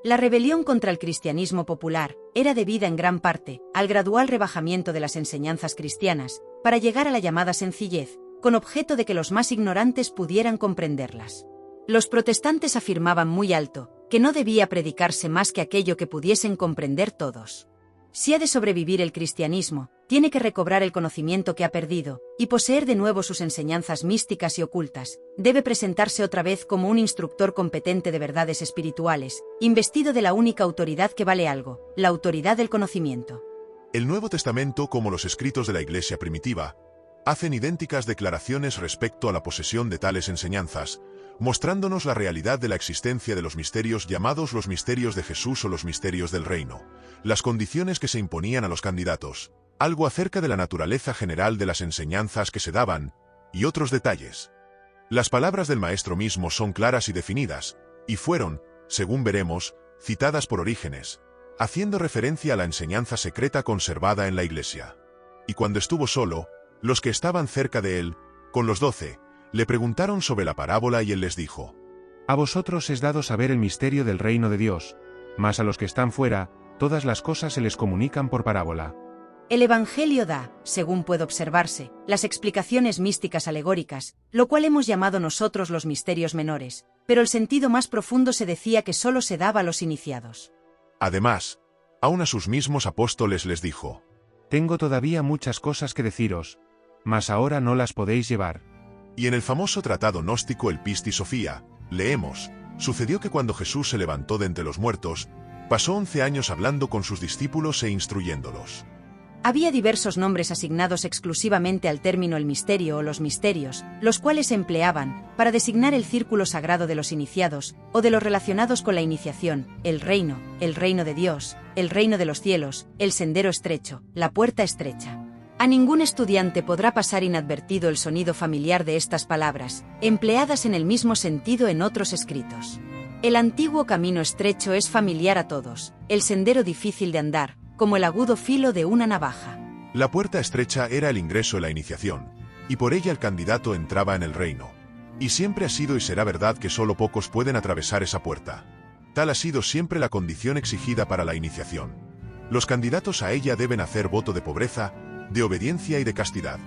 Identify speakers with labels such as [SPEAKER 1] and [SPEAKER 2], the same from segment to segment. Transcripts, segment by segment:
[SPEAKER 1] La rebelión contra el cristianismo popular era debida en gran parte al gradual rebajamiento de las enseñanzas cristianas, para llegar a la llamada sencillez, con objeto de que los más ignorantes pudieran comprenderlas. Los protestantes afirmaban muy alto que no debía predicarse más que aquello que pudiesen comprender todos. Si ha de sobrevivir el cristianismo, tiene que recobrar el conocimiento que ha perdido, y poseer de nuevo sus enseñanzas místicas y ocultas. Debe presentarse otra vez como un instructor competente de verdades espirituales, investido de la única autoridad que vale algo, la autoridad del conocimiento.
[SPEAKER 2] El Nuevo Testamento, como los escritos de la Iglesia primitiva, hacen idénticas declaraciones respecto a la posesión de tales enseñanzas, mostrándonos la realidad de la existencia de los misterios llamados los misterios de Jesús o los misterios del reino, las condiciones que se imponían a los candidatos, algo acerca de la naturaleza general de las enseñanzas que se daban, y otros detalles. Las palabras del Maestro mismo son claras y definidas, y fueron, según veremos, citadas por Orígenes, haciendo referencia a la enseñanza secreta conservada en la Iglesia. Y cuando estuvo solo, los que estaban cerca de él, con los 12, le preguntaron sobre la parábola y él les dijo:
[SPEAKER 3] A vosotros es dado saber el misterio del reino de Dios, mas a los que están fuera, todas las cosas se les comunican por parábola.
[SPEAKER 1] El Evangelio da, según puede observarse, las explicaciones místicas alegóricas, lo cual hemos llamado nosotros los misterios menores, pero el sentido más profundo se decía que solo se daba a los iniciados.
[SPEAKER 2] Además, aun a sus mismos apóstoles les dijo:
[SPEAKER 3] Tengo todavía muchas cosas que deciros, mas ahora no las podéis llevar.
[SPEAKER 2] Y en el famoso tratado gnóstico el Pistis Sophia, leemos: sucedió que cuando Jesús se levantó de entre los muertos, pasó 11 años hablando con sus discípulos e instruyéndolos.
[SPEAKER 1] Había diversos nombres asignados exclusivamente al término el misterio o los misterios, los cuales se empleaban para designar el círculo sagrado de los iniciados, o de los relacionados con la iniciación: el reino de Dios, el reino de los cielos, el sendero estrecho, la puerta estrecha. A ningún estudiante podrá pasar inadvertido el sonido familiar de estas palabras, empleadas en el mismo sentido en otros escritos. El antiguo camino estrecho es familiar a todos, el sendero difícil de andar, como el agudo filo de una navaja.
[SPEAKER 2] La puerta estrecha era el ingreso a la iniciación, y por ella el candidato entraba en el reino. Y siempre ha sido y será verdad que solo pocos pueden atravesar esa puerta. Tal ha sido siempre la condición exigida para la iniciación. Los candidatos a ella deben hacer voto de pobreza, de obediencia y de castidad.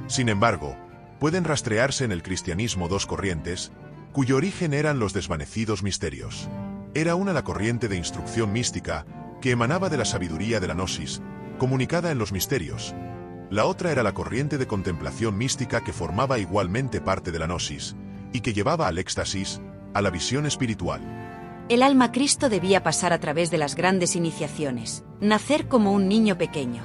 [SPEAKER 2] Sin embargo, pueden rastrearse en el cristianismo dos corrientes, cuyo origen eran los desvanecidos misterios. Era una la corriente de instrucción mística, que emanaba de la sabiduría de la gnosis, comunicada en los misterios. La otra era la corriente de contemplación mística que formaba igualmente parte de la gnosis, y que llevaba al éxtasis, a la visión espiritual.
[SPEAKER 1] El alma Cristo debía pasar a través de las grandes iniciaciones, nacer como un niño pequeño,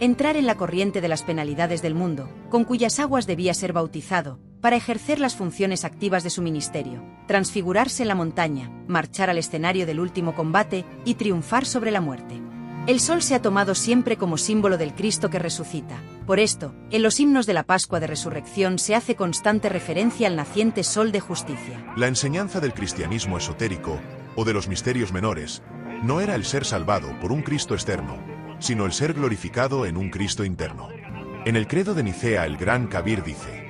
[SPEAKER 1] entrar en la corriente de las penalidades del mundo, con cuyas aguas debía ser bautizado, para ejercer las funciones activas de su ministerio, transfigurarse en la montaña, marchar al escenario del último combate y triunfar sobre la muerte. El sol se ha tomado siempre como símbolo del Cristo que resucita. Por esto, en los himnos de la Pascua de Resurrección se hace constante referencia al naciente sol de justicia.
[SPEAKER 2] La enseñanza del cristianismo esotérico, o de los misterios menores, no era el ser salvado por un Cristo externo, sino el ser glorificado en un Cristo interno. En el credo de Nicea el gran Kabir dice: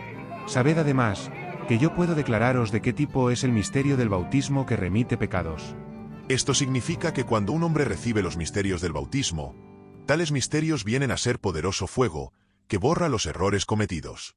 [SPEAKER 3] Sabed además, que yo puedo declararos de qué tipo es el misterio del bautismo que remite pecados.
[SPEAKER 2] Esto significa que cuando un hombre recibe los misterios del bautismo, tales misterios vienen a ser poderoso fuego, que borra los errores cometidos.